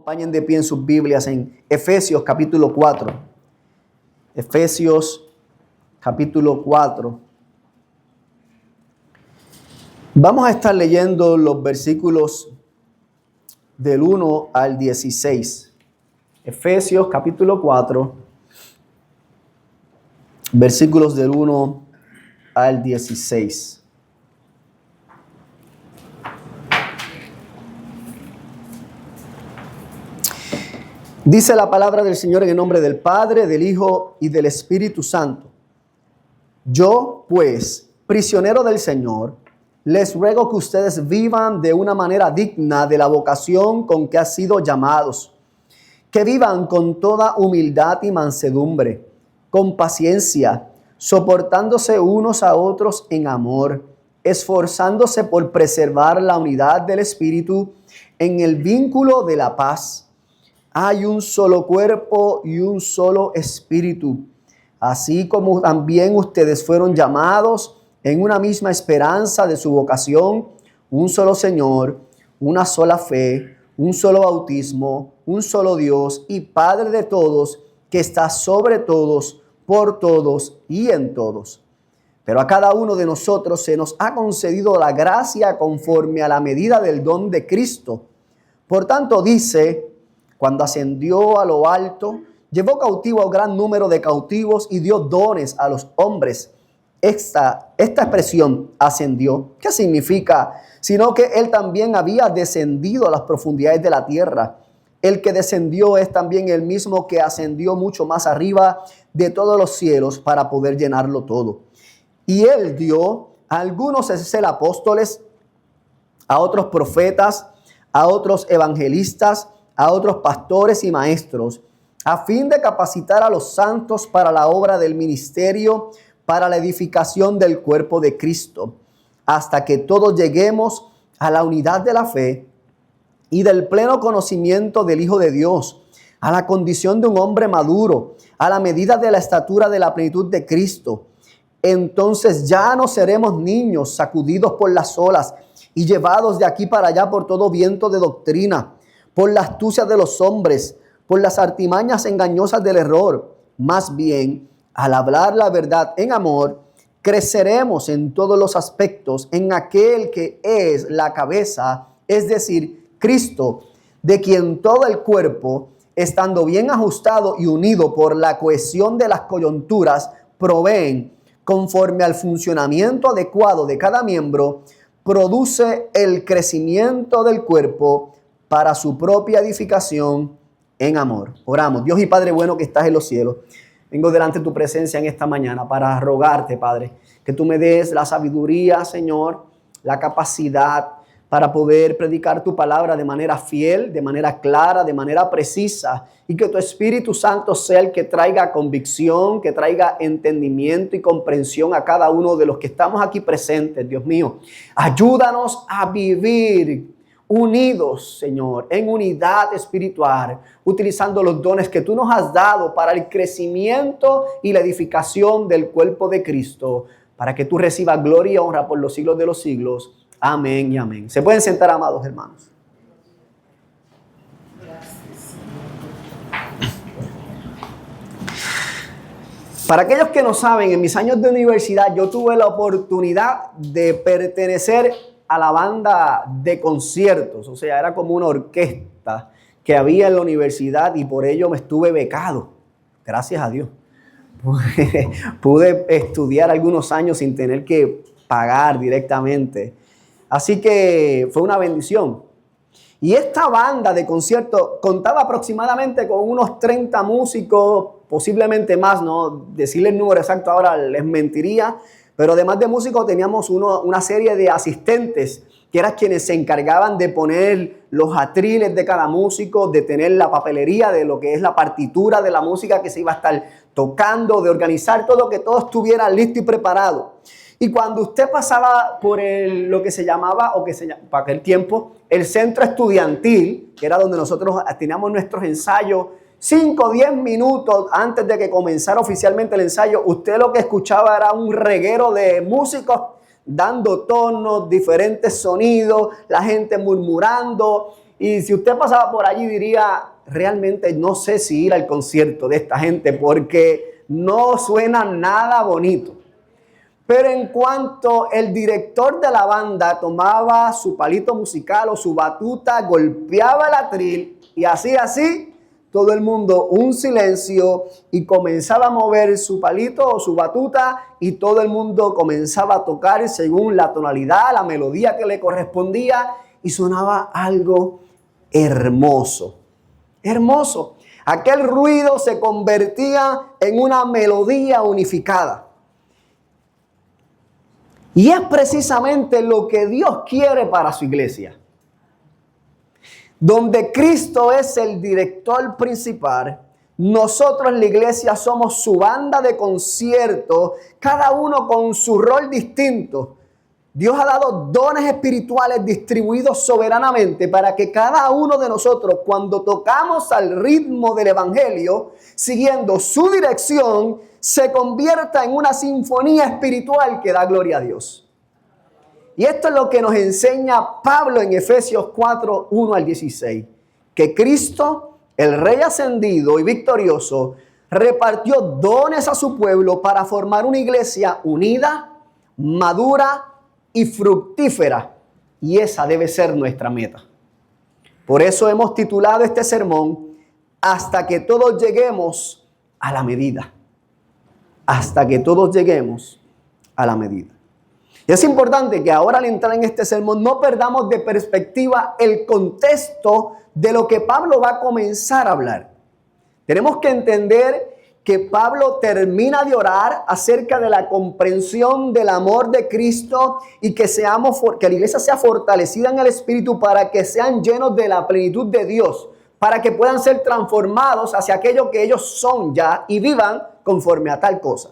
acompañen de pie en sus Biblias en Efesios capítulo 4. Efesios capítulo 4. Vamos a estar leyendo los versículos del 1 al 16. Efesios capítulo 4, versículos del 1 al 16. Dice la palabra del Señor en el nombre del Padre, del Hijo y del Espíritu Santo. Yo, pues, prisionero del Señor, les ruego que ustedes vivan de una manera digna de la vocación con que han sido llamados, que vivan con toda humildad y mansedumbre, con paciencia, soportándose unos a otros en amor, esforzándose por preservar la unidad del Espíritu en el vínculo de la paz. Hay un solo cuerpo y un solo espíritu, así como también ustedes fueron llamados en una misma esperanza de su vocación, un solo Señor, una sola fe, un solo bautismo, un solo Dios y Padre de todos, que está sobre todos, por todos y en todos. Pero a cada uno de nosotros se nos ha concedido la gracia conforme a la medida del don de Cristo. Por tanto, dice: cuando ascendió a lo alto, llevó cautivo a un gran número de cautivos y dio dones a los hombres. Esta expresión ascendió, ¿qué significa? Sino que él también había descendido a las profundidades de la tierra. El que descendió es también el mismo que ascendió mucho más arriba de todos los cielos para poder llenarlo todo. Y él dio a algunos ser apóstoles, a otros profetas, a otros evangelistas, a otros pastores y maestros, a fin de capacitar a los santos para la obra del ministerio, para la edificación del cuerpo de Cristo, hasta que todos lleguemos a la unidad de la fe y del pleno conocimiento del Hijo de Dios, a la condición de un hombre maduro, a la medida de la estatura de la plenitud de Cristo. Entonces ya no seremos niños sacudidos por las olas y llevados de aquí para allá por todo viento de doctrina, por la astucia de los hombres, por las artimañas engañosas del error. Más bien, al hablar la verdad en amor, creceremos en todos los aspectos en aquel que es la cabeza, es decir, Cristo, de quien todo el cuerpo, estando bien ajustado y unido por la cohesión de las coyunturas, proveen, conforme al funcionamiento adecuado de cada miembro, produce el crecimiento del cuerpo para su propia edificación en amor. Oramos. Dios y Padre bueno que estás en los cielos, vengo delante de tu presencia en esta mañana para rogarte, Padre, que tú me des la sabiduría, Señor, la capacidad para poder predicar tu palabra de manera fiel, de manera clara, de manera precisa, y que tu Espíritu Santo sea el que traiga convicción, que traiga entendimiento y comprensión a cada uno de los que estamos aquí presentes. Dios mío, ayúdanos a vivir unidos, Señor, en unidad espiritual, utilizando los dones que tú nos has dado para el crecimiento y la edificación del cuerpo de Cristo, para que tú recibas gloria y honra por los siglos de los siglos. Amén y amén. Se pueden sentar, amados hermanos. Para aquellos que no saben, en mis años de universidad yo tuve la oportunidad de pertenecer a la banda de conciertos, o sea, era como una orquesta que había en la universidad y por ello me estuve becado, gracias a Dios. Pude estudiar algunos años sin tener que pagar directamente, así que fue una bendición. Y esta banda de conciertos contaba aproximadamente con unos 30 músicos, posiblemente más, no decirle el número exacto ahora les mentiría. Pero además de músicos teníamos una serie de asistentes que eran quienes se encargaban de poner los atriles de cada músico, de tener la papelería de lo que es la partitura de la música que se iba a estar tocando, de organizar todo, que todo estuviera listo y preparado. Y cuando usted pasaba por lo que se llamaba, para aquel tiempo, el centro estudiantil, que era donde nosotros teníamos nuestros ensayos, 5 o 10 minutos antes de que comenzara oficialmente el ensayo, usted lo que escuchaba era un reguero de músicos dando tonos, diferentes sonidos, la gente murmurando Y si usted pasaba por allí diría, realmente no sé si ir al concierto de esta gente porque no suena nada bonito. Pero en cuanto el director de la banda tomaba su palito musical o su batuta, golpeaba el atril y así, todo el mundo un silencio y comenzaba a mover su palito o su batuta y todo el mundo comenzaba a tocar según la tonalidad, la melodía que le correspondía y sonaba algo hermoso, hermoso. Aquel ruido se convertía en una melodía unificada. Y es precisamente lo que Dios quiere para su iglesia. Donde Cristo es el director principal, nosotros en la iglesia somos su banda de concierto, cada uno con su rol distinto. Dios ha dado dones espirituales distribuidos soberanamente para que cada uno de nosotros, cuando tocamos al ritmo del evangelio, siguiendo su dirección, se convierta en una sinfonía espiritual que da gloria a Dios. Y esto es lo que nos enseña Pablo en Efesios 4, 1 al 16. Que Cristo, el Rey ascendido y victorioso, repartió dones a su pueblo para formar una iglesia unida, madura y fructífera. Y esa debe ser nuestra meta. Por eso hemos titulado este sermón, hasta que todos lleguemos a la medida. Hasta que todos lleguemos a la medida. Y es importante que ahora al entrar en este sermón no perdamos de perspectiva el contexto de lo que Pablo va a comenzar a hablar. Tenemos que entender que Pablo termina de orar acerca de la comprensión del amor de Cristo y que la iglesia sea fortalecida en el Espíritu para que sean llenos de la plenitud de Dios, para que puedan ser transformados hacia aquello que ellos son ya y vivan conforme a tal cosa.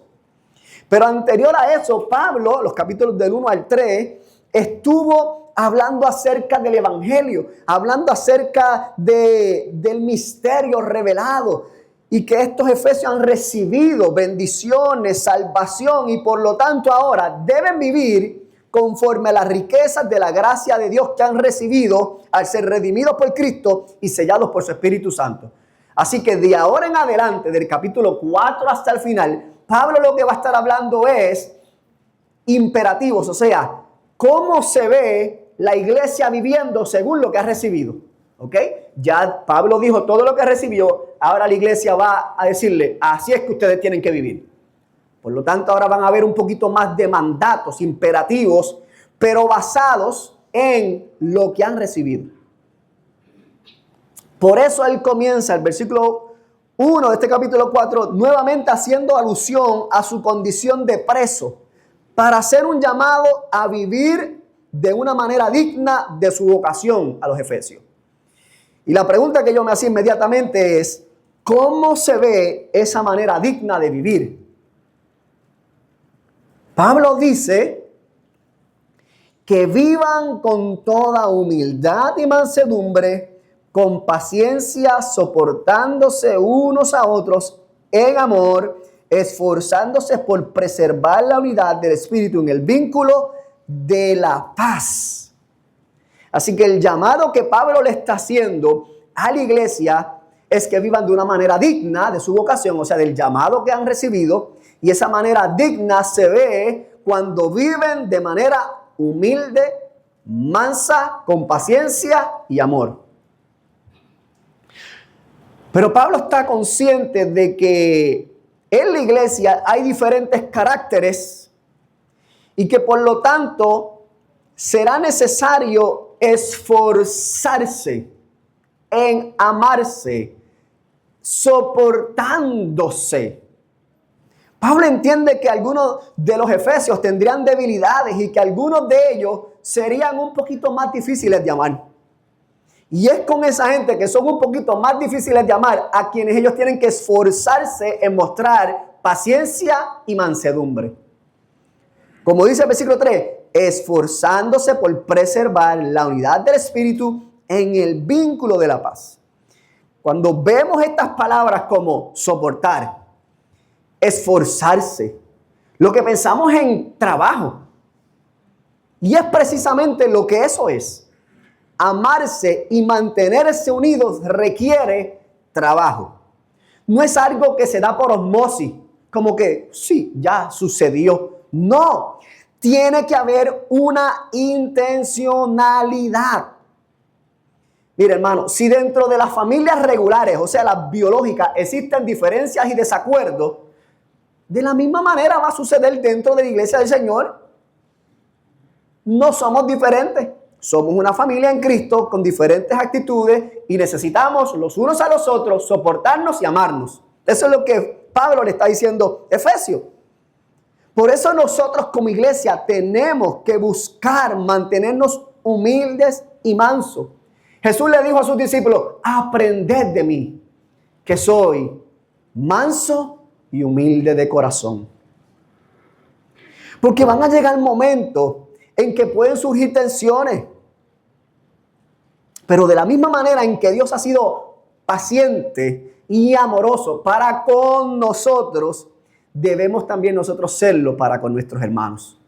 Pero anterior a eso, Pablo, los capítulos del 1 al 3, estuvo hablando acerca del evangelio, hablando acerca del misterio revelado y que estos efesios han recibido bendiciones, salvación y por lo tanto ahora deben vivir conforme a las riquezas de la gracia de Dios que han recibido al ser redimidos por Cristo y sellados por su Espíritu Santo. Así que de ahora en adelante, del capítulo 4 hasta el final, Pablo lo que va a estar hablando es imperativos, o sea, cómo se ve la iglesia viviendo según lo que ha recibido. ¿Ok? Ya Pablo dijo todo lo que recibió, ahora la iglesia va a decirle, así es que ustedes tienen que vivir. Por lo tanto, ahora van a haber un poquito más de mandatos imperativos, pero basados en lo que han recibido. Por eso él comienza el versículo 1 de este capítulo 4, nuevamente haciendo alusión a su condición de preso, para hacer un llamado a vivir de una manera digna de su vocación a los efesios. Y la pregunta que yo me hacía inmediatamente es, ¿cómo se ve esa manera digna de vivir? Pablo dice que vivan con toda humildad y mansedumbre, con paciencia, soportándose unos a otros en amor, esforzándose por preservar la unidad del Espíritu en el vínculo de la paz. Así que el llamado que Pablo le está haciendo a la iglesia es que vivan de una manera digna de su vocación, o sea, del llamado que han recibido, y esa manera digna se ve cuando viven de manera humilde, mansa, con paciencia y amor. Pero Pablo está consciente de que en la iglesia hay diferentes caracteres y que por lo tanto será necesario esforzarse en amarse, soportándose. Pablo entiende que algunos de los efesios tendrían debilidades y que algunos de ellos serían un poquito más difíciles de amar. Y es con esa gente que son un poquito más difíciles de amar a quienes ellos tienen que esforzarse en mostrar paciencia y mansedumbre. Como dice el versículo 3, esforzándose por preservar la unidad del Espíritu en el vínculo de la paz. Cuando vemos estas palabras como soportar, esforzarse, lo que pensamos en trabajo. Y es precisamente lo que eso es. Amarse y mantenerse unidos requiere trabajo. No es algo que se da por osmosis, como que sí, ya sucedió. No, tiene que haber una intencionalidad. Mire, hermano, si dentro de las familias regulares, o sea, las biológicas, existen diferencias y desacuerdos, de la misma manera va a suceder dentro de la iglesia del Señor. No somos diferentes. Somos una familia en Cristo con diferentes actitudes y necesitamos los unos a los otros soportarnos y amarnos. Eso es lo que Pablo le está diciendo a Efesios. Por eso nosotros como iglesia tenemos que buscar mantenernos humildes y mansos. Jesús le dijo a sus discípulos, aprended de mí, que soy manso y humilde de corazón. Porque van a llegar momentos en que pueden surgir tensiones. Pero de la misma manera en que Dios ha sido paciente y amoroso para con nosotros, debemos también nosotros serlo para con nuestros hermanos.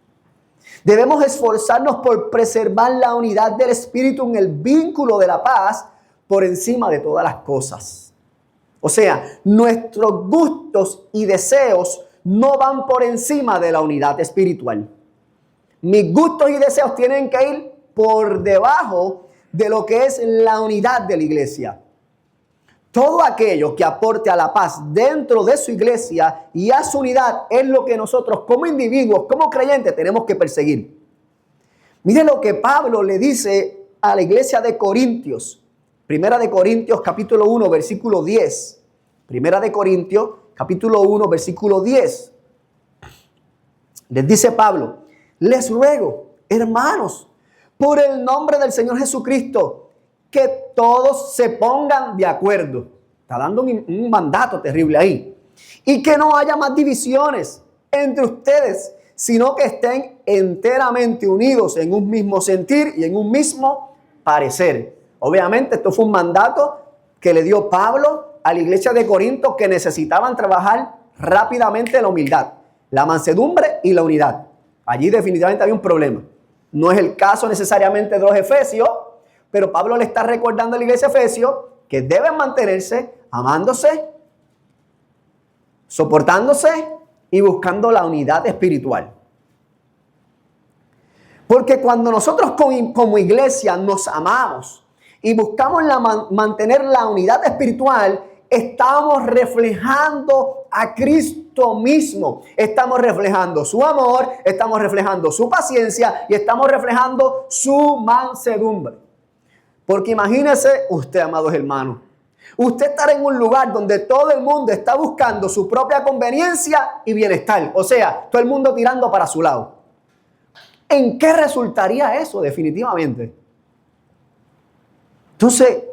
Debemos esforzarnos por preservar la unidad del Espíritu en el vínculo de la paz por encima de todas las cosas. O sea, nuestros gustos y deseos no van por encima de la unidad espiritual. Mis gustos y deseos tienen que ir por debajo de lo que es la unidad de la iglesia. Todo aquello que aporte a la paz dentro de su iglesia y a su unidad es lo que nosotros como individuos, como creyentes, tenemos que perseguir. Mire lo que Pablo le dice a la iglesia de Corintios. Primera de Corintios capítulo 1 versículo 10. Primera de Corintios capítulo 1 versículo 10. Les dice Pablo, les ruego, hermanos, por el nombre del Señor Jesucristo, que todos se pongan de acuerdo. Está dando un mandato terrible ahí. Y que no haya más divisiones entre ustedes, sino que estén enteramente unidos en un mismo sentir y en un mismo parecer. Obviamente esto fue un mandato que le dio Pablo a la iglesia de Corinto, que necesitaban trabajar rápidamente la humildad, la mansedumbre y la unidad. Allí definitivamente había un problema. No es el caso necesariamente de los efesios, pero Pablo le está recordando a la iglesia de Efesios que deben mantenerse amándose, soportándose y buscando la unidad espiritual. Porque cuando nosotros como iglesia nos amamos y buscamos mantener la unidad espiritual, estamos reflejando a Cristo mismo. Estamos reflejando su amor, estamos reflejando su paciencia y estamos reflejando su mansedumbre. Porque imagínese usted, amados hermanos, usted estar en un lugar donde todo el mundo está buscando su propia conveniencia y bienestar. O sea, todo el mundo tirando para su lado. ¿En qué resultaría eso definitivamente? Entonces,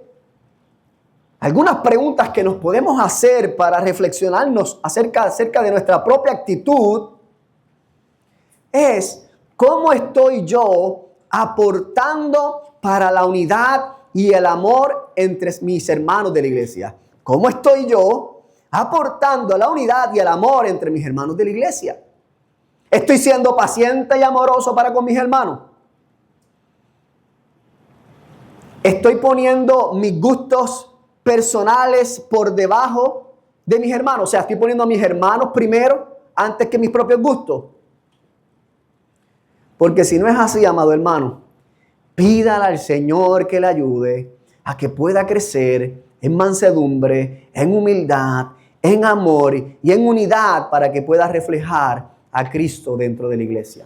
algunas preguntas que nos podemos hacer para reflexionarnos acerca de nuestra propia actitud es, ¿cómo estoy yo aportando para la unidad y el amor entre mis hermanos de la iglesia? ¿Cómo estoy yo aportando la unidad y el amor entre mis hermanos de la iglesia? ¿Estoy siendo paciente y amoroso para con mis hermanos? ¿Estoy poniendo mis gustos personales por debajo de mis hermanos? O sea, ¿estoy poniendo a mis hermanos primero antes que mis propios gustos? Porque si no es así, amado hermano, pídale al Señor que le ayude a que pueda crecer en mansedumbre, en humildad, en amor y en unidad para que pueda reflejar a Cristo dentro de la iglesia.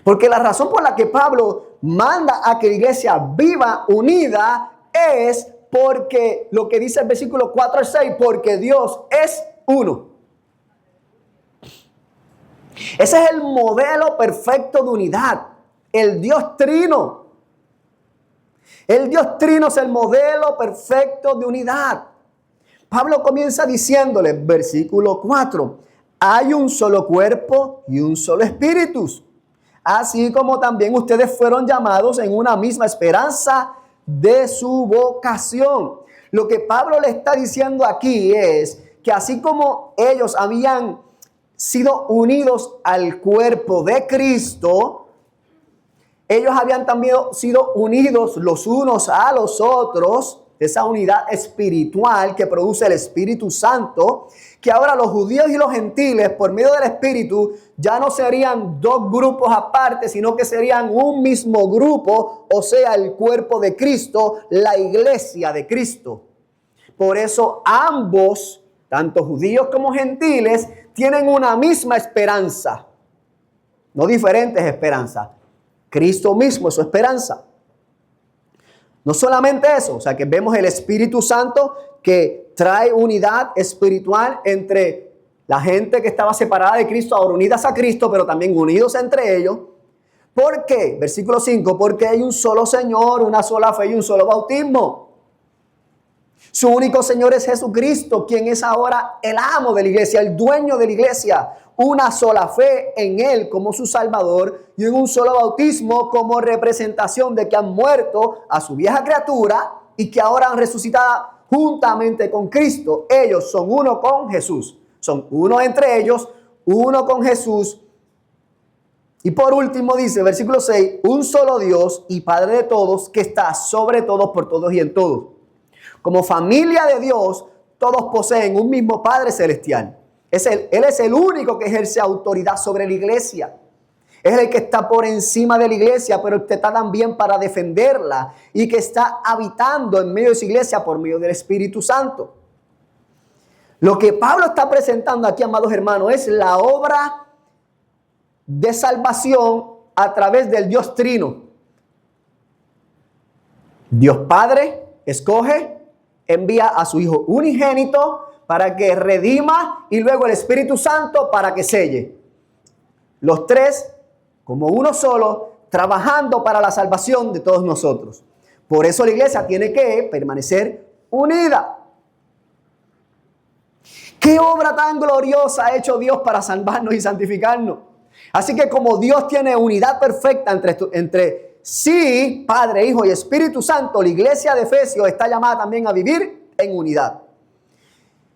Porque la razón por la que Pablo manda a que la iglesia viva unida es porque lo que dice el versículo 4 al 6, porque Dios es uno. Ese es el modelo perfecto de unidad, el Dios Trino. El Dios Trino es el modelo perfecto de unidad. Pablo comienza diciéndole, versículo 4, hay un solo cuerpo y un solo espíritu, así como también ustedes fueron llamados en una misma esperanza de su vocación. Lo que Pablo le está diciendo aquí es que así como ellos habían sido unidos al cuerpo de Cristo, Ellos habían también sido unidos los unos a los otros, esa unidad espiritual que produce el Espíritu Santo, que ahora los judíos y los gentiles, por medio del Espíritu, ya no serían dos grupos aparte, sino que serían un mismo grupo, o sea, el cuerpo de Cristo, la iglesia de Cristo. Por eso ambos, tanto judíos como gentiles, tienen una misma esperanza, no diferentes esperanzas. Cristo mismo es su esperanza. No solamente eso, o sea que vemos el Espíritu Santo que trae unidad espiritual entre la gente que estaba separada de Cristo, ahora unidas a Cristo, pero también unidos entre ellos. ¿Por qué? Versículo 5, porque hay un solo Señor, una sola fe y un solo bautismo. Su único Señor es Jesucristo, quien es ahora el amo de la iglesia, el dueño de la iglesia. Una sola fe en Él como su Salvador y en un solo bautismo como representación de que han muerto a su vieja criatura y que ahora han resucitado juntamente con Cristo. Ellos son uno con Jesús. Son uno entre ellos, uno con Jesús. Y por último dice, versículo 6, un solo Dios y Padre de todos, que está sobre todos, por todos y en todos. Como familia de Dios, todos poseen un mismo Padre celestial. Él es el único que ejerce autoridad sobre la iglesia. Es el que está por encima de la iglesia, pero el que está también para defenderla y que está habitando en medio de su iglesia por medio del Espíritu Santo. Lo que Pablo está presentando aquí, amados hermanos, es la obra de salvación a través del Dios Trino. Dios Padre escoge, envía a su Hijo unigénito para que redima y luego el Espíritu Santo para que selle. Los tres, como uno solo, trabajando para la salvación de todos nosotros. Por eso la iglesia tiene que permanecer unida. ¿Qué obra tan gloriosa ha hecho Dios para salvarnos y santificarnos? Así que como Dios tiene unidad perfecta entre sí, Padre, Hijo y Espíritu Santo, la iglesia de Efesios está llamada también a vivir en unidad.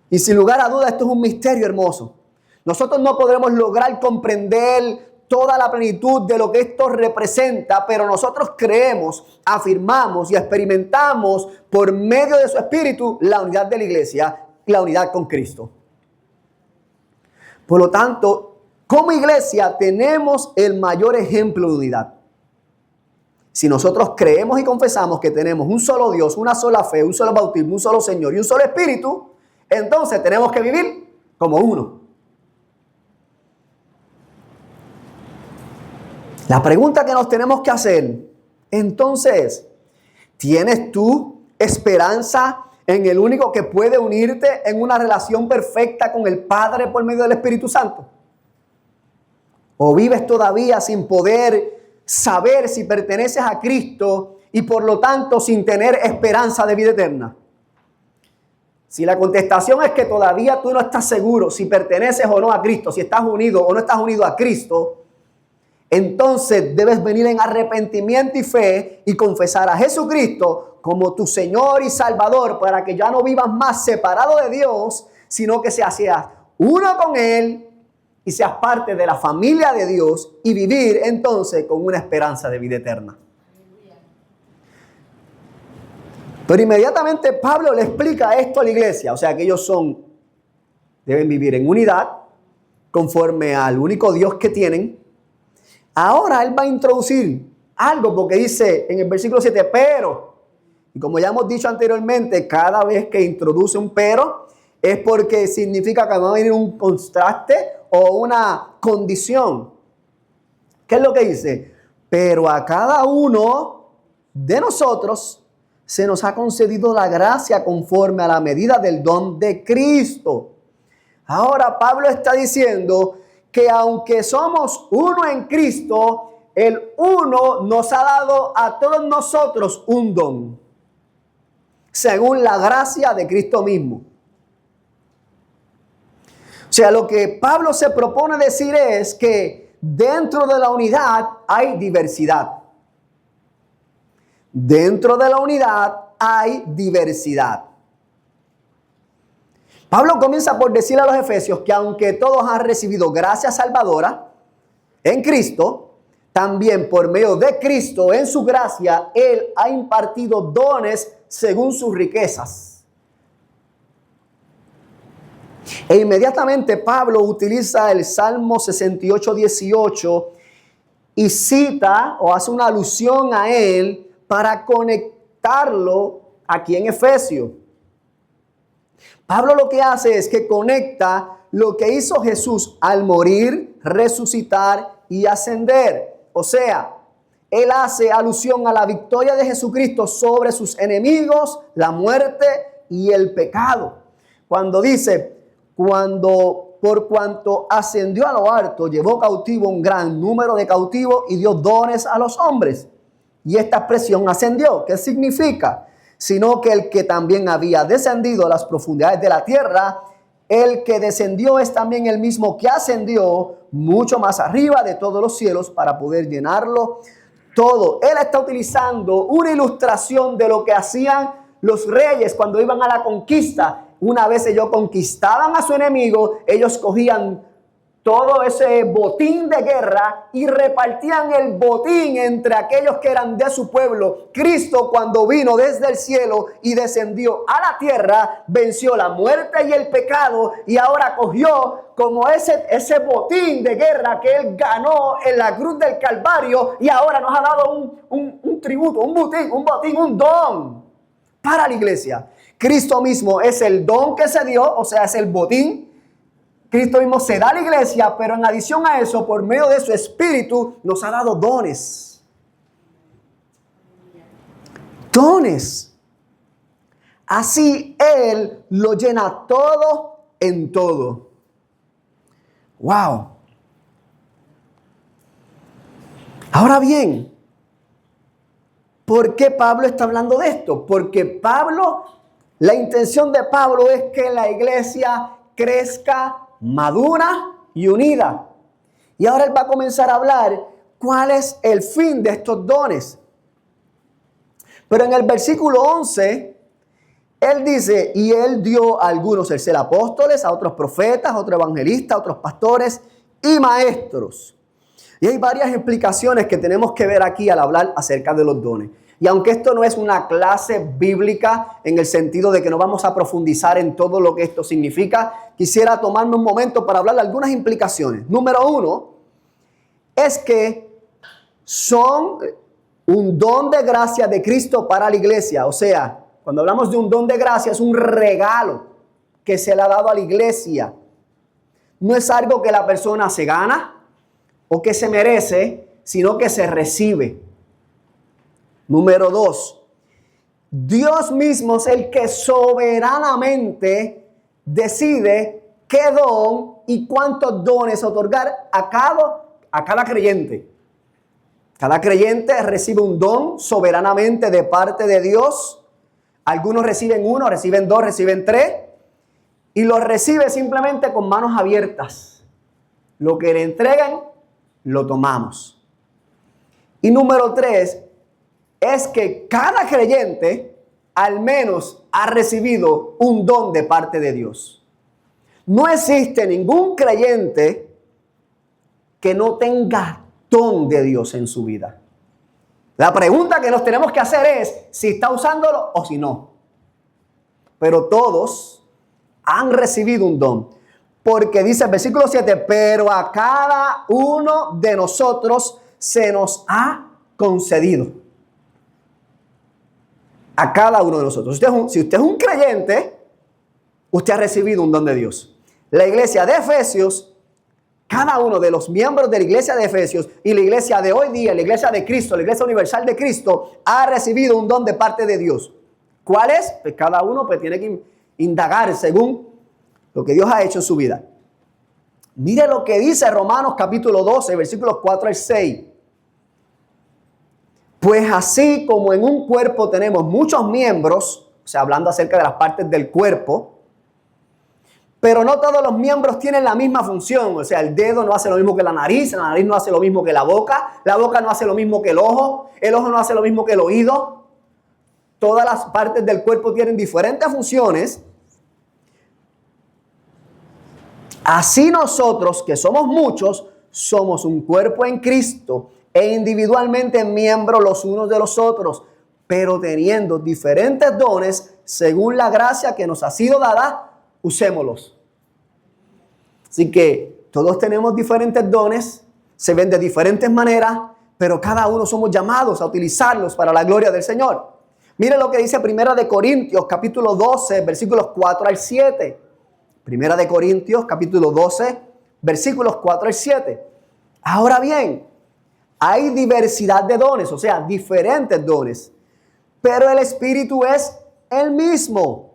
Y sin lugar a dudas, esto es un misterio hermoso. Nosotros no podremos lograr comprender toda la plenitud de lo que esto representa, pero nosotros creemos, afirmamos y experimentamos por medio de su Espíritu la unidad de la iglesia y la unidad con Cristo. Por lo tanto, como iglesia tenemos el mayor ejemplo de unidad. Si nosotros creemos y confesamos que tenemos un solo Dios, una sola fe, un solo bautismo, un solo Señor y un solo Espíritu, entonces tenemos que vivir como uno. La pregunta que nos tenemos que hacer, entonces, ¿tienes tú esperanza en el único que puede unirte en una relación perfecta con el Padre por medio del Espíritu Santo? ¿O vives todavía sin poder saber si perteneces a Cristo y por lo tanto sin tener esperanza de vida eterna? Si la contestación es que todavía tú no estás seguro si perteneces o no a Cristo, si estás unido o no estás unido a Cristo, entonces debes venir en arrepentimiento y fe y confesar a Jesucristo como tu Señor y Salvador para que ya no vivas más separado de Dios, sino que seas uno con Él y seas parte de la familia de Dios y vivir entonces con una esperanza de vida eterna. Pero inmediatamente Pablo le explica esto a la iglesia, o sea que ellos deben vivir en unidad conforme al único Dios que tienen. Ahora él va a introducir algo porque dice en el versículo 7, pero, y como ya hemos dicho anteriormente, cada vez que introduce un pero es porque significa que va a venir un contraste o una condición. ¿Qué es lo que dice? Pero a cada uno de nosotros se nos ha concedido la gracia conforme a la medida del don de Cristo. Ahora Pablo está diciendo que aunque somos uno en Cristo, el uno nos ha dado a todos nosotros un don, según la gracia de Cristo mismo. O sea, lo que Pablo se propone decir es que dentro de la unidad hay diversidad. Dentro de la unidad hay diversidad. Pablo comienza por decirle a los efesios que aunque todos han recibido gracia salvadora en Cristo, también por medio de Cristo, en su gracia, Él ha impartido dones según sus riquezas. E inmediatamente Pablo utiliza el Salmo 68, 18 y cita o hace una alusión a él para conectarlo aquí en Efesios. Pablo lo que hace es que conecta lo que hizo Jesús al morir, resucitar y ascender. O sea, él hace alusión a la victoria de Jesucristo sobre sus enemigos, la muerte y el pecado. Cuando dice, por cuanto ascendió a lo alto, llevó cautivo un gran número de cautivos y dio dones a los hombres. Y esta expresión ascendió, ¿qué significa? Sino que el que también había descendido a las profundidades de la tierra, el que descendió es también el mismo que ascendió mucho más arriba de todos los cielos para poder llenarlo todo. Él está utilizando una ilustración de lo que hacían los reyes cuando iban a la conquista. Una vez ellos conquistaban a su enemigo, ellos cogían todo ese botín de guerra y repartían el botín entre aquellos que eran de su pueblo. Cristo, cuando vino desde el cielo y descendió a la tierra, venció la muerte y el pecado y ahora cogió como ese botín de guerra que él ganó en la cruz del Calvario y ahora nos ha dado un tributo, un botín, un don para la iglesia. Cristo mismo es el don que se dio, o sea, es el botín. Cristo mismo se da a la iglesia, pero en adición a eso, por medio de su Espíritu, nos ha dado dones. Dones. Así Él lo llena todo en todo. Wow. Ahora bien, ¿por qué Pablo está hablando de esto? Porque la intención de Pablo es que la iglesia crezca madura y unida. Y ahora él va a comenzar a hablar cuál es el fin de estos dones. Pero en el versículo 11, él dice, y él dio a algunos ser apóstoles, a otros profetas, a otros evangelistas, a otros pastores y maestros. Y hay varias explicaciones que tenemos que ver aquí al hablar acerca de los dones. Y aunque esto no es una clase bíblica en el sentido de que no vamos a profundizar en todo lo que esto significa, quisiera tomarme un momento para hablar de algunas implicaciones. Número 1 es que son un don de gracia de Cristo para la iglesia. O sea, cuando hablamos de un don de gracia es un regalo que se le ha dado a la iglesia. No es algo que la persona se gana o que se merece, sino que se recibe. Número 2, Dios mismo es el que soberanamente decide qué don y cuántos dones otorgar a cada creyente. Cada creyente recibe un don soberanamente de parte de Dios. Algunos reciben 1, reciben 2, reciben 3 y los recibe simplemente con manos abiertas. Lo que le entregan, lo tomamos. Y número 3, es que cada creyente al menos ha recibido un don de parte de Dios. No existe ningún creyente que no tenga don de Dios en su vida. La pregunta que nos tenemos que hacer es si está usándolo o si no. Pero todos han recibido un don. Porque dice el versículo 7, pero a cada uno de nosotros se nos ha concedido. A cada uno de nosotros. Si usted es un creyente, usted ha recibido un don de Dios. La iglesia de Efesios, cada uno de los miembros de la iglesia de Efesios y la iglesia de hoy día, la iglesia de Cristo, la iglesia universal de Cristo, ha recibido un don de parte de Dios. ¿Cuál es? Pues cada uno tiene que indagar según lo que Dios ha hecho en su vida. Mire lo que dice Romanos capítulo 12, versículos 4 al 6. Pues así como en un cuerpo tenemos muchos miembros, o sea, hablando acerca de las partes del cuerpo, pero no todos los miembros tienen la misma función. O sea, el dedo no hace lo mismo que la nariz no hace lo mismo que la boca no hace lo mismo que el ojo no hace lo mismo que el oído. Todas las partes del cuerpo tienen diferentes funciones. Así nosotros, que somos muchos, somos un cuerpo en Cristo e individualmente miembros los unos de los otros, pero teniendo diferentes dones según la gracia que nos ha sido dada, usémoslos. Así que todos tenemos diferentes dones, se ven de diferentes maneras, pero cada uno somos llamados a utilizarlos para la gloria del Señor. Mire lo que dice Primera de Corintios, capítulo 12, versículos 4 al 7. Primera de Corintios, capítulo 12, versículos 4 al 7. Ahora bien, hay diversidad de dones, o sea, diferentes dones, pero el Espíritu es el mismo.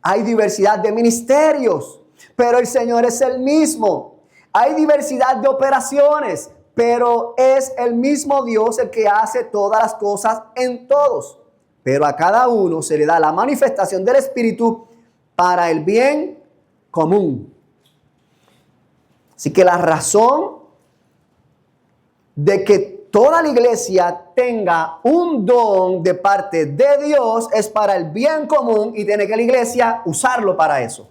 Hay diversidad de ministerios, pero el Señor es el mismo. Hay diversidad de operaciones, pero es el mismo Dios el que hace todas las cosas en todos. Pero a cada uno se le da la manifestación del Espíritu para el bien común. Así que la razón de que toda la iglesia tenga un don de parte de Dios es para el bien común y tiene que la iglesia usarlo para eso.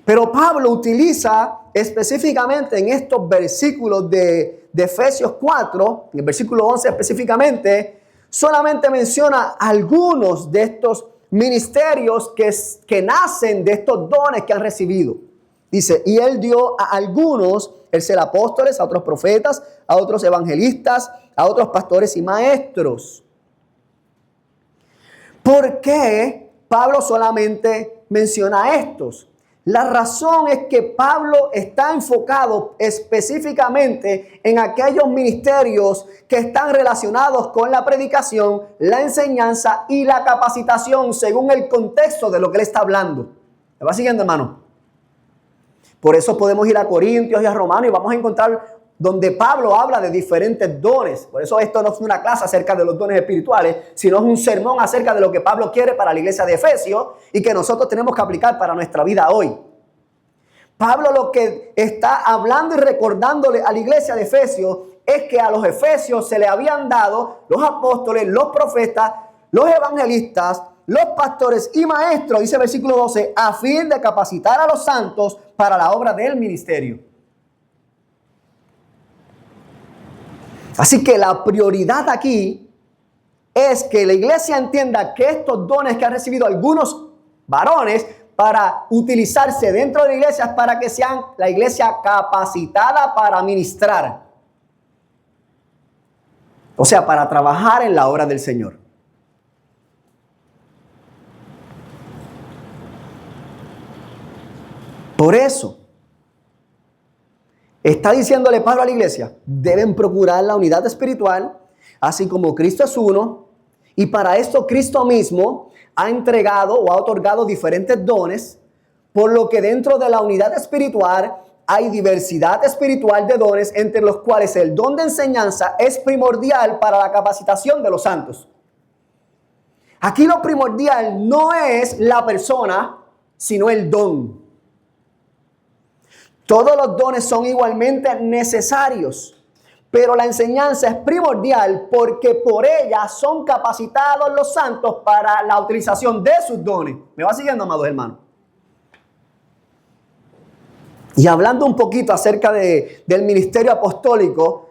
Pero Pablo utiliza específicamente en estos versículos de Efesios 4, en el versículo 11 específicamente, solamente menciona algunos de estos ministerios que nacen de estos dones que han recibido. Dice, y él dio a algunos el ser apóstoles, a otros profetas, a otros evangelistas, a otros pastores y maestros. ¿Por qué Pablo solamente menciona a estos? La razón es que Pablo está enfocado específicamente en aquellos ministerios que están relacionados con la predicación, la enseñanza y la capacitación según el contexto de lo que él está hablando. ¿Me va siguiendo, hermano? Por eso podemos ir a Corintios y a Romanos y vamos a encontrar donde Pablo habla de diferentes dones. Por eso esto no es una clase acerca de los dones espirituales, sino es un sermón acerca de lo que Pablo quiere para la iglesia de Efesios y que nosotros tenemos que aplicar para nuestra vida hoy. Pablo lo que está hablando y recordándole a la iglesia de Efesios es que a los efesios se le habían dado los apóstoles, los profetas, los evangelistas, los pastores y maestros, dice el versículo 12, a fin de capacitar a los santos para la obra del ministerio. Así que la prioridad aquí es que la iglesia entienda que estos dones que han recibido algunos varones para utilizarse dentro de la iglesia es para que sean la iglesia capacitada para ministrar. O sea, para trabajar en la obra del Señor. Por eso, está diciéndole Pablo a la iglesia, deben procurar la unidad espiritual, así como Cristo es uno, y para esto Cristo mismo ha entregado o ha otorgado diferentes dones, por lo que dentro de la unidad espiritual hay diversidad espiritual de dones, entre los cuales el don de enseñanza es primordial para la capacitación de los santos. Aquí lo primordial no es la persona, sino el don. Todos los dones son igualmente necesarios, pero la enseñanza es primordial porque por ella son capacitados los santos para la utilización de sus dones. ¿Me va siguiendo, amados hermanos? Y hablando un poquito acerca del ministerio apostólico,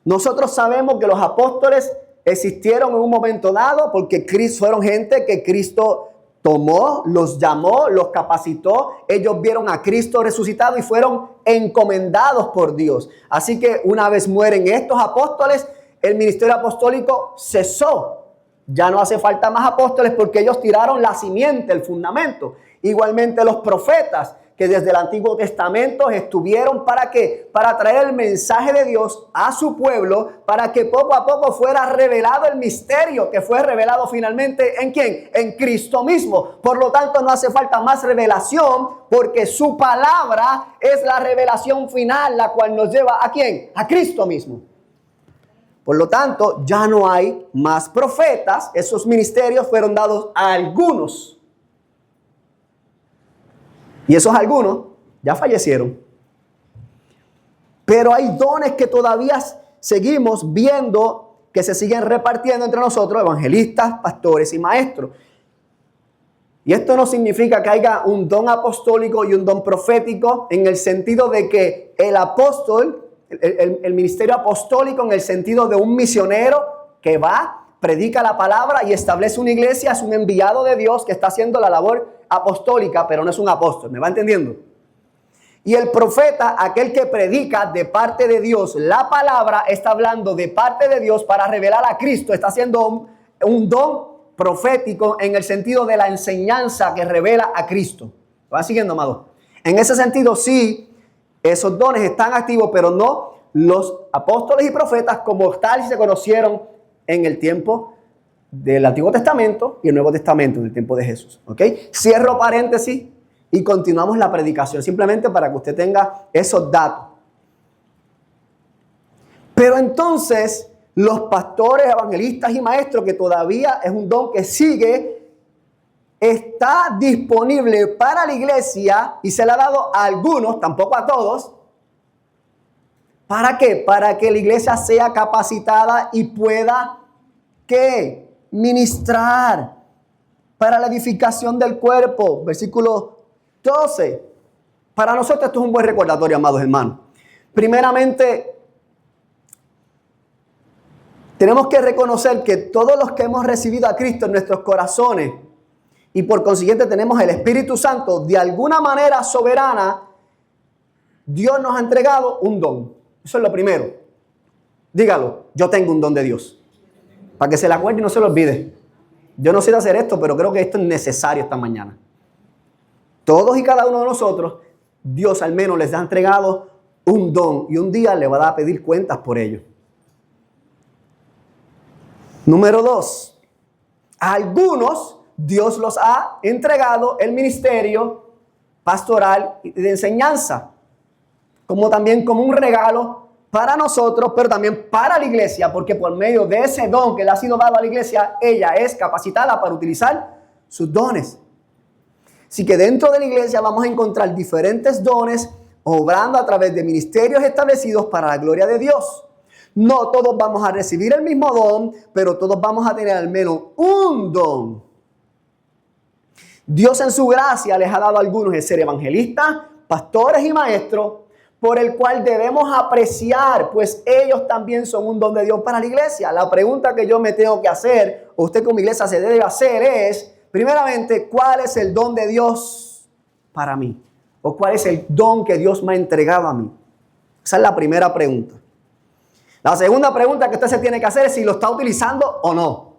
nosotros sabemos que los apóstoles existieron en un momento dado porque fueron gente que Cristo tomó, los llamó, los capacitó. Ellos vieron a Cristo resucitado y fueron encomendados por Dios. Así que una vez mueren estos apóstoles, el ministerio apostólico cesó. Ya no hace falta más apóstoles porque ellos tiraron la simiente, el fundamento. Igualmente los profetas, que desde el Antiguo Testamento estuvieron ¿para qué? Para traer el mensaje de Dios a su pueblo, para que poco a poco fuera revelado el misterio que fue revelado finalmente ¿en quién? En Cristo mismo. Por lo tanto, no hace falta más revelación porque su palabra es la revelación final, la cual nos lleva ¿a quién? A Cristo mismo. Por lo tanto, ya no hay más profetas. Esos ministerios fueron dados a algunos. Y esos algunos ya fallecieron. Pero hay dones que todavía seguimos viendo que se siguen repartiendo entre nosotros, evangelistas, pastores y maestros. Y esto no significa que haya un don apostólico y un don profético en el sentido de que el apóstol, el ministerio apostólico en el sentido de un misionero que va, predica la palabra y establece una iglesia. Es un enviado de Dios que está haciendo la labor apostólica, pero no es un apóstol. ¿Me va entendiendo? Y el profeta, aquel que predica de parte de Dios la palabra, está hablando de parte de Dios para revelar a Cristo. Está haciendo un don profético en el sentido de la enseñanza que revela a Cristo. ¿Va siguiendo, amado? En ese sentido, sí, esos dones están activos, pero no los apóstoles y profetas como tal se conocieron en el tiempo del Antiguo Testamento y el Nuevo Testamento, en el tiempo de Jesús. ¿Ok? Cierro paréntesis y continuamos la predicación, simplemente para que usted tenga esos datos. Pero entonces, los pastores, evangelistas y maestros, que todavía es un don que sigue, está disponible para la iglesia y se le ha dado a algunos, tampoco a todos. ¿Para qué? Para que la iglesia sea capacitada y pueda, ¿qué? Ministrar para la edificación del cuerpo. Versículo 12. Para nosotros esto es un buen recordatorio, amados hermanos. Primeramente, tenemos que reconocer que todos los que hemos recibido a Cristo en nuestros corazones y por consiguiente tenemos el Espíritu Santo, de alguna manera soberana, Dios nos ha entregado un don. Eso es lo primero. Dígalo, yo tengo un don de Dios. Para que se le acuerde y no se lo olvide. Yo no sé de hacer esto, pero creo que esto es necesario esta mañana. Todos y cada uno de nosotros, Dios al menos les ha entregado un don y un día le va a pedir cuentas por ello. Número 2. A algunos Dios los ha entregado el ministerio pastoral y de enseñanza, como también como un regalo para nosotros, pero también para la iglesia, porque por medio de ese don que le ha sido dado a la iglesia, ella es capacitada para utilizar sus dones. Así que dentro de la iglesia vamos a encontrar diferentes dones obrando a través de ministerios establecidos para la gloria de Dios. No todos vamos a recibir el mismo don, pero todos vamos a tener al menos un don. Dios en su gracia les ha dado a algunos el ser evangelistas, pastores y maestros, por el cual debemos apreciar, pues ellos también son un don de Dios para la iglesia. La pregunta que yo me tengo que hacer, o usted como iglesia se debe hacer es, primeramente, ¿cuál es el don de Dios para mí? ¿O cuál es el don que Dios me ha entregado a mí? Esa es la primera pregunta. La segunda pregunta que usted se tiene que hacer es si lo está utilizando o no.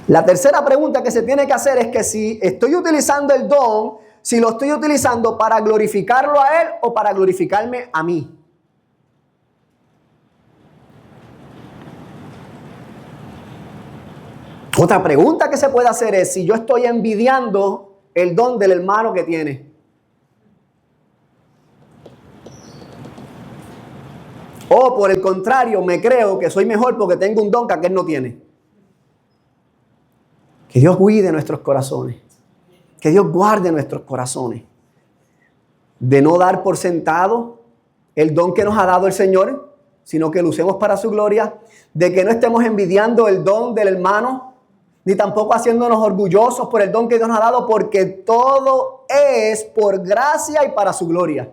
La tercera pregunta que se tiene que hacer es que si estoy utilizando el don, si lo estoy utilizando para glorificarlo a Él o para glorificarme a mí. Otra pregunta que se puede hacer es si yo estoy envidiando el don del hermano que tiene. O por el contrario, me creo que soy mejor porque tengo un don que aquel no tiene. Que Dios cuide nuestros corazones. Que Dios guarde nuestros corazones. De no dar por sentado el don que nos ha dado el Señor, sino que lo usemos para su gloria. De que no estemos envidiando el don del hermano, ni tampoco haciéndonos orgullosos por el don que Dios nos ha dado, porque todo es por gracia y para su gloria.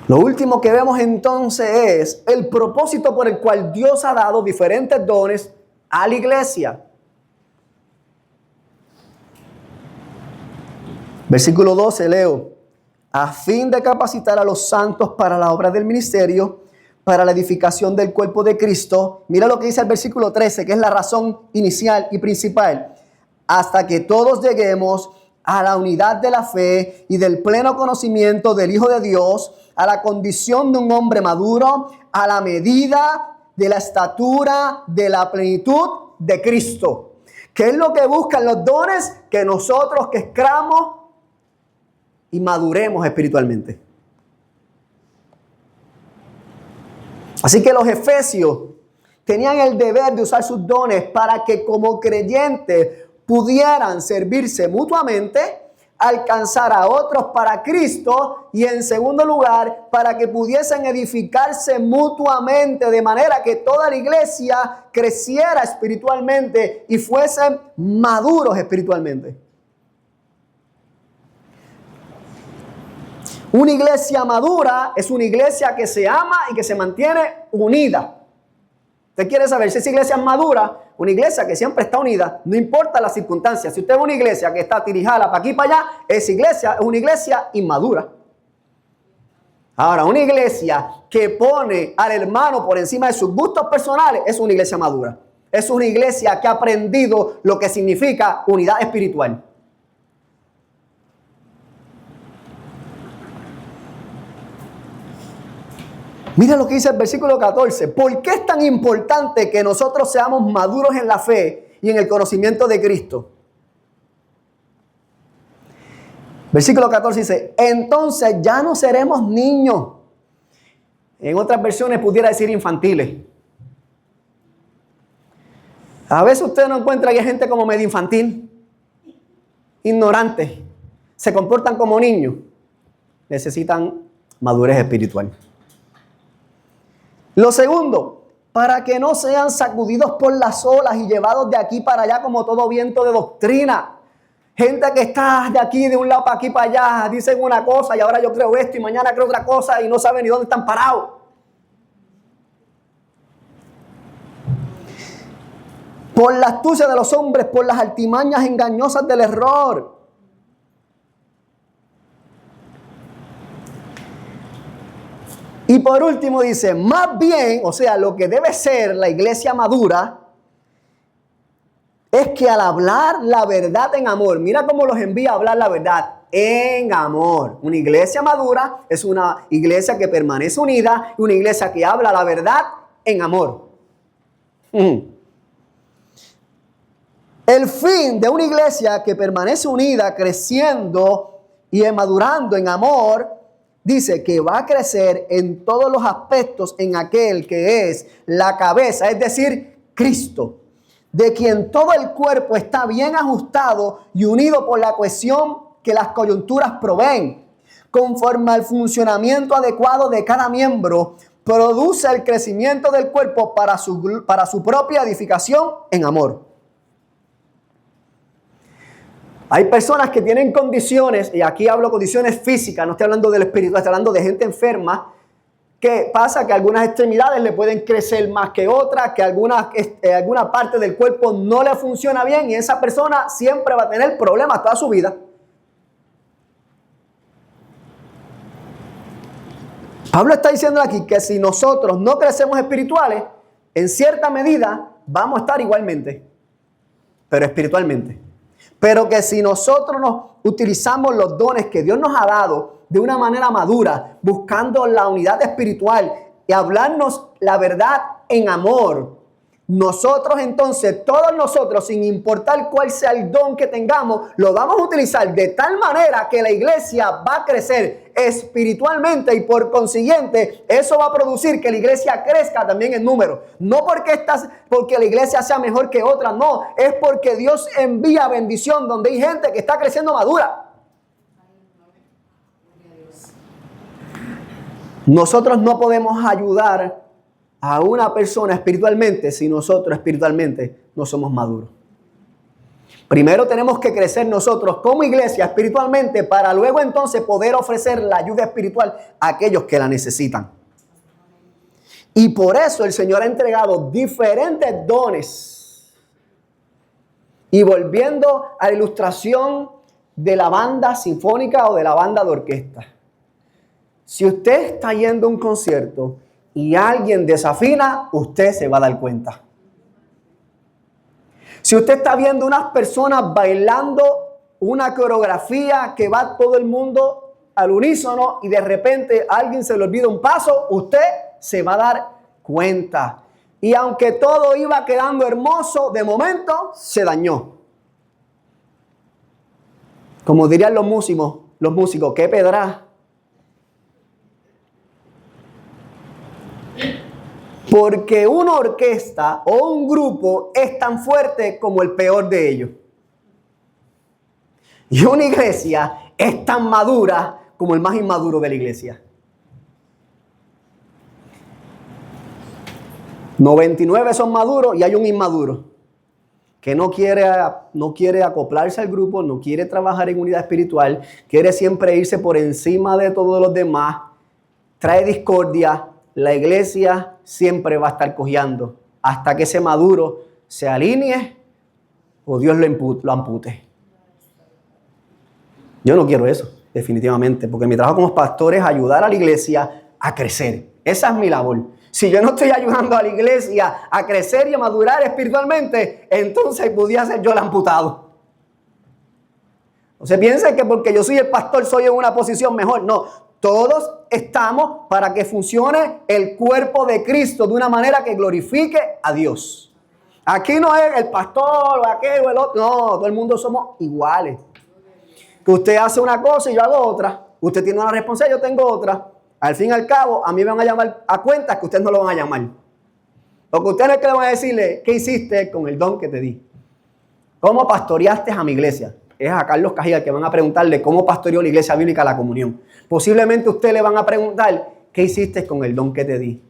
Lo último que vemos entonces es el propósito por el cual Dios ha dado diferentes dones a la iglesia. Versículo 12, leo. A fin de capacitar a los santos para la obra del ministerio, para la edificación del cuerpo de Cristo. Mira lo que dice el versículo 13, que es la razón inicial y principal. Hasta que todos lleguemos a la unidad de la fe y del pleno conocimiento del Hijo de Dios, a la condición de un hombre maduro, a la medida de la estatura de la plenitud de Cristo. ¿Qué es lo que buscan los dones? Que nosotros crezcamos y maduremos espiritualmente. Así que los efesios tenían el deber de usar sus dones para que como creyentes pudieran servirse mutuamente, alcanzar a otros para Cristo y en segundo lugar, para que pudiesen edificarse mutuamente de manera que toda la iglesia creciera espiritualmente y fuesen maduros espiritualmente. Una iglesia madura es una iglesia que se ama y que se mantiene unida. ¿Usted quiere saber si esa iglesia es madura? Una iglesia que siempre está unida, no importa las circunstancias. Si usted ve una iglesia que está tirijada para aquí y para allá, esa iglesia es una iglesia inmadura. Ahora, una iglesia que pone al hermano por encima de sus gustos personales es una iglesia madura. Es una iglesia que ha aprendido lo que significa unidad espiritual. Mira lo que dice el versículo 14. ¿Por qué es tan importante que nosotros seamos maduros en la fe y en el conocimiento de Cristo? Versículo 14 dice, entonces ya no seremos niños. En otras versiones pudiera decir infantiles. A veces usted no encuentra que hay gente como medio infantil, ignorante, se comportan como niños. Necesitan madurez espiritual. Lo segundo, para que no sean sacudidos por las olas y llevados de aquí para allá como todo viento de doctrina. Gente que está de aquí, de un lado para aquí para allá, dicen una cosa y ahora yo creo esto y mañana creo otra cosa y no saben ni dónde están parados. Por la astucia de los hombres, por las artimañas engañosas del error. Y por último dice, más bien, o sea, lo que debe ser la iglesia madura es que al hablar la verdad en amor, mira cómo los envía a hablar la verdad en amor. Una iglesia madura es una iglesia que permanece unida y una iglesia que habla la verdad en amor. El fin de una iglesia que permanece unida, creciendo y madurando en amor, dice que va a crecer en todos los aspectos en aquel que es la cabeza, es decir, Cristo, de quien todo el cuerpo está bien ajustado y unido por la cohesión que las coyunturas proveen, conforme al funcionamiento adecuado de cada miembro, produce el crecimiento del cuerpo para su propia edificación en amor. Hay personas que tienen condiciones, y aquí hablo condiciones físicas, no estoy hablando del espiritual, estoy hablando de gente enferma, que pasa que algunas extremidades le pueden crecer más que otras, que alguna parte del cuerpo no le funciona bien y esa persona siempre va a tener problemas toda su vida. Pablo está diciendo aquí que si nosotros no crecemos espirituales, en cierta medida vamos a estar igualmente, pero espiritualmente. Pero que si nosotros nos utilizamos los dones que Dios nos ha dado de una manera madura, buscando la unidad espiritual y hablarnos la verdad en amor, nosotros entonces, todos nosotros, sin importar cuál sea el don que tengamos, lo vamos a utilizar de tal manera que la iglesia va a crecer espiritualmente y por consiguiente eso va a producir que la iglesia crezca también en número. No porque la iglesia sea mejor que otra, no, es porque Dios envía bendición donde hay gente que está creciendo madura. Nosotros no podemos ayudar a una persona espiritualmente si nosotros espiritualmente no somos maduros. Primero tenemos que crecer nosotros como iglesia espiritualmente para luego entonces poder ofrecer la ayuda espiritual a aquellos que la necesitan. Y por eso el Señor ha entregado diferentes dones. Y volviendo a la ilustración de la banda sinfónica o de la banda de orquesta. Si usted está yendo a un concierto y alguien desafina, usted se va a dar cuenta. Si usted está viendo unas personas bailando una coreografía que va todo el mundo al unísono y de repente a alguien se le olvida un paso, usted se va a dar cuenta. Y aunque todo iba quedando hermoso, de momento se dañó. Como dirían los músicos, qué pedra. Porque una orquesta o un grupo es tan fuerte como el peor de ellos. Y una iglesia es tan madura como el más inmaduro de la iglesia. 99 son maduros y hay un inmaduro que no quiere acoplarse al grupo, no quiere trabajar en unidad espiritual, quiere siempre irse por encima de todos los demás, trae discordia. La iglesia siempre va a estar cojeando hasta que ese maduro se alinee o Dios lo ampute. Yo no quiero eso, definitivamente, porque mi trabajo como pastor es ayudar a la iglesia a crecer. Esa es mi labor. Si yo no estoy ayudando a la iglesia a crecer y a madurar espiritualmente, entonces pudiera ser yo el amputado. No se piense que porque yo soy el pastor soy en una posición mejor. No, todos estamos para que funcione el cuerpo de Cristo de una manera que glorifique a Dios. Aquí no es el pastor o aquel o el otro. No, todo el mundo somos iguales. Que usted hace una cosa y yo hago otra. Usted tiene una responsabilidad, yo tengo otra. Al fin y al cabo, a mí me van a llamar a cuentas que ustedes no lo van a llamar. Porque ustedes no es que le van a decirle, ¿qué hiciste con el don que te di? ¿Cómo pastoreaste a mi iglesia? Es a Carlos Cajigal que van a preguntarle cómo pastoreó la iglesia bíblica la comunión. Posiblemente ustedes le van a preguntar, ¿qué hiciste con el don que te di?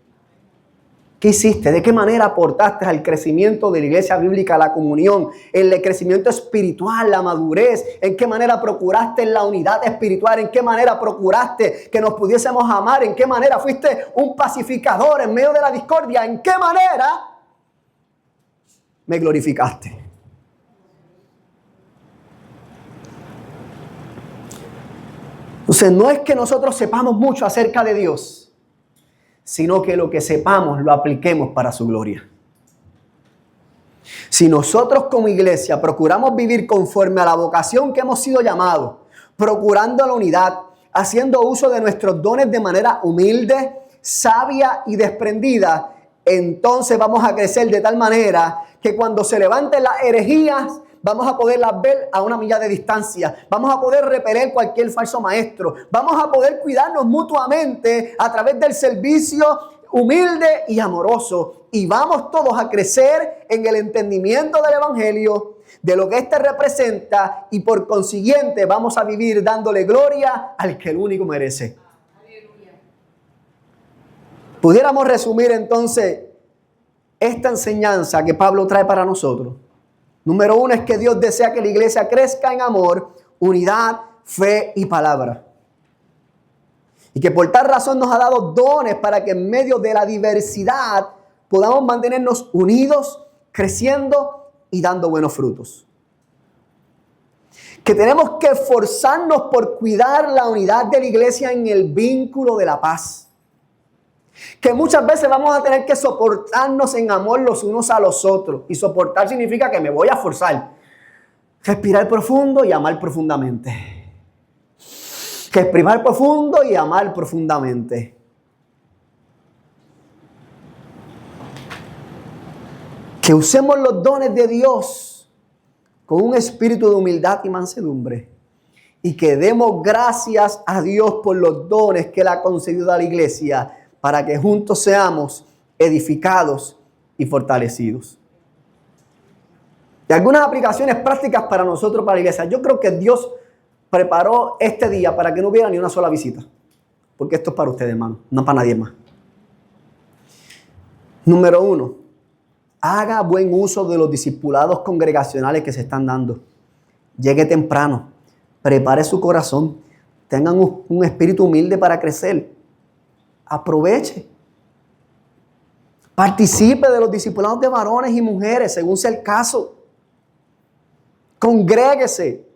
¿Qué hiciste? ¿De qué manera aportaste al crecimiento de la iglesia bíblica, la comunión, el crecimiento espiritual, la madurez? ¿En qué manera procuraste la unidad espiritual? ¿En qué manera procuraste que nos pudiésemos amar? ¿En qué manera fuiste un pacificador en medio de la discordia? ¿En qué manera me glorificaste? Entonces, no es que nosotros sepamos mucho acerca de Dios, sino que lo que sepamos lo apliquemos para su gloria. Si nosotros como iglesia procuramos vivir conforme a la vocación que hemos sido llamados, procurando la unidad, haciendo uso de nuestros dones de manera humilde, sabia y desprendida, entonces vamos a crecer de tal manera que cuando se levanten las herejías, vamos a poderlas ver a una milla de distancia. Vamos a poder repeler cualquier falso maestro. Vamos a poder cuidarnos mutuamente a través del servicio humilde y amoroso. Y vamos todos a crecer en el entendimiento del evangelio, de lo que éste representa. Y por consiguiente vamos a vivir dándole gloria al que el único merece. Pudiéramos resumir entonces esta enseñanza que Pablo trae para nosotros. Número 1 es que Dios desea que la iglesia crezca en amor, unidad, fe y palabra. Y que por tal razón nos ha dado dones para que en medio de la diversidad podamos mantenernos unidos, creciendo y dando buenos frutos. Que tenemos que esforzarnos por cuidar la unidad de la iglesia en el vínculo de la paz. Que muchas veces vamos a tener que soportarnos en amor los unos a los otros. Y soportar significa que me voy a forzar. Respirar profundo y amar profundamente. Respirar profundo y amar profundamente. Que usemos los dones de Dios con un espíritu de humildad y mansedumbre. Y que demos gracias a Dios por los dones que Él ha concedido a la iglesia, para que juntos seamos edificados y fortalecidos. Y algunas aplicaciones prácticas para nosotros, para la iglesia. Yo creo que Dios preparó este día para que no hubiera ni una sola visita. Porque esto es para ustedes, hermano, no para nadie más. Número 1, haga buen uso de los discipulados congregacionales que se están dando. Llegue temprano, prepare su corazón, tengan un espíritu humilde para crecer. Aproveche. Participe de los discipulados de varones y mujeres, según sea el caso. Congréguese.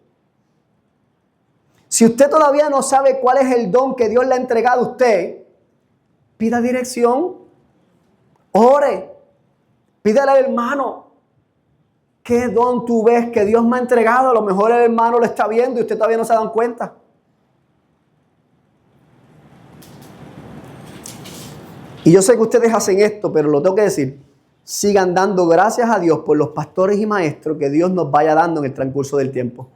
Si usted todavía no sabe cuál es el don que Dios le ha entregado a usted, pida dirección. Ore. Pídale al hermano. ¿Qué don tú ves que Dios me ha entregado? A lo mejor el hermano lo está viendo y usted todavía no se ha dado cuenta. Y yo sé que ustedes hacen esto, pero lo tengo que decir. Sigan dando gracias a Dios por los pastores y maestros que Dios nos vaya dando en el transcurso del tiempo.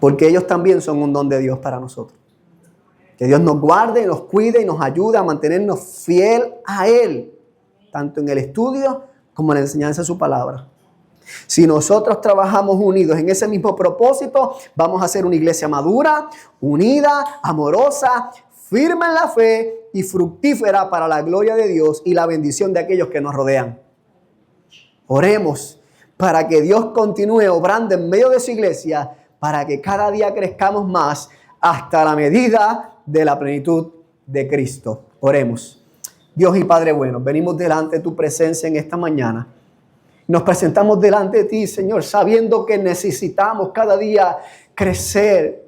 Porque ellos también son un don de Dios para nosotros. Que Dios nos guarde, nos cuide y nos ayude a mantenernos fiel a Él. Tanto en el estudio como en la enseñanza de su palabra. Si nosotros trabajamos unidos en ese mismo propósito, vamos a ser una iglesia madura, unida, amorosa, firme en la fe y fructífera para la gloria de Dios y la bendición de aquellos que nos rodean. Oremos para que Dios continúe obrando en medio de su iglesia, para que cada día crezcamos más hasta la medida de la plenitud de Cristo. Oremos. Dios y Padre bueno, venimos delante de tu presencia en esta mañana. Nos presentamos delante de ti, Señor, sabiendo que necesitamos cada día crecer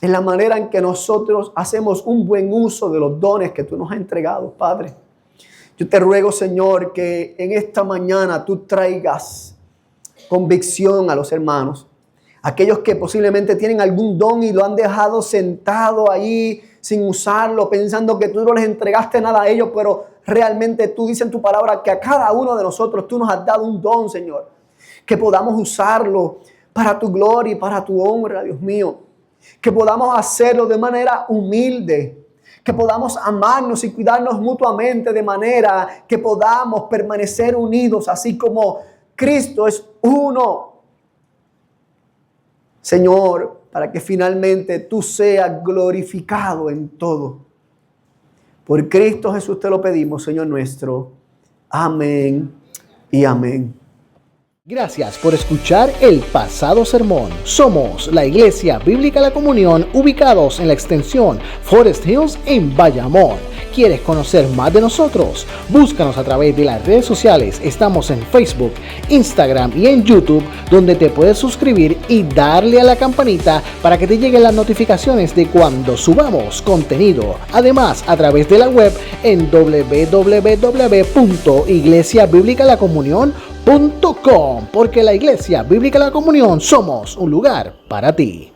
en la manera en que nosotros hacemos un buen uso de los dones que tú nos has entregado, Padre. Yo te ruego, Señor, que en esta mañana tú traigas convicción a los hermanos. Aquellos que posiblemente tienen algún don y lo han dejado sentado ahí sin usarlo, pensando que tú no les entregaste nada a ellos, pero realmente tú dices en tu palabra que a cada uno de nosotros tú nos has dado un don, Señor. Que podamos usarlo para tu gloria y para tu honra, Dios mío. Que podamos hacerlo de manera humilde. Que podamos amarnos y cuidarnos mutuamente de manera que podamos permanecer unidos, así como Cristo es uno. Señor, para que finalmente tú seas glorificado en todo. Por Cristo Jesús te lo pedimos, Señor nuestro. Amén y amén. Gracias por escuchar el pasado sermón. Somos la Iglesia Bíblica La Comunión, ubicados en la extensión Forest Hills en Bayamón. ¿Quieres conocer más de nosotros? Búscanos a través de las redes sociales. Estamos en Facebook, Instagram y en YouTube, donde te puedes suscribir y darle a la campanita para que te lleguen las notificaciones de cuando subamos contenido. Además, a través de la web en www.iglesiabiblicalacomunion.com, porque la Iglesia Bíblica La Comunión somos un lugar para ti.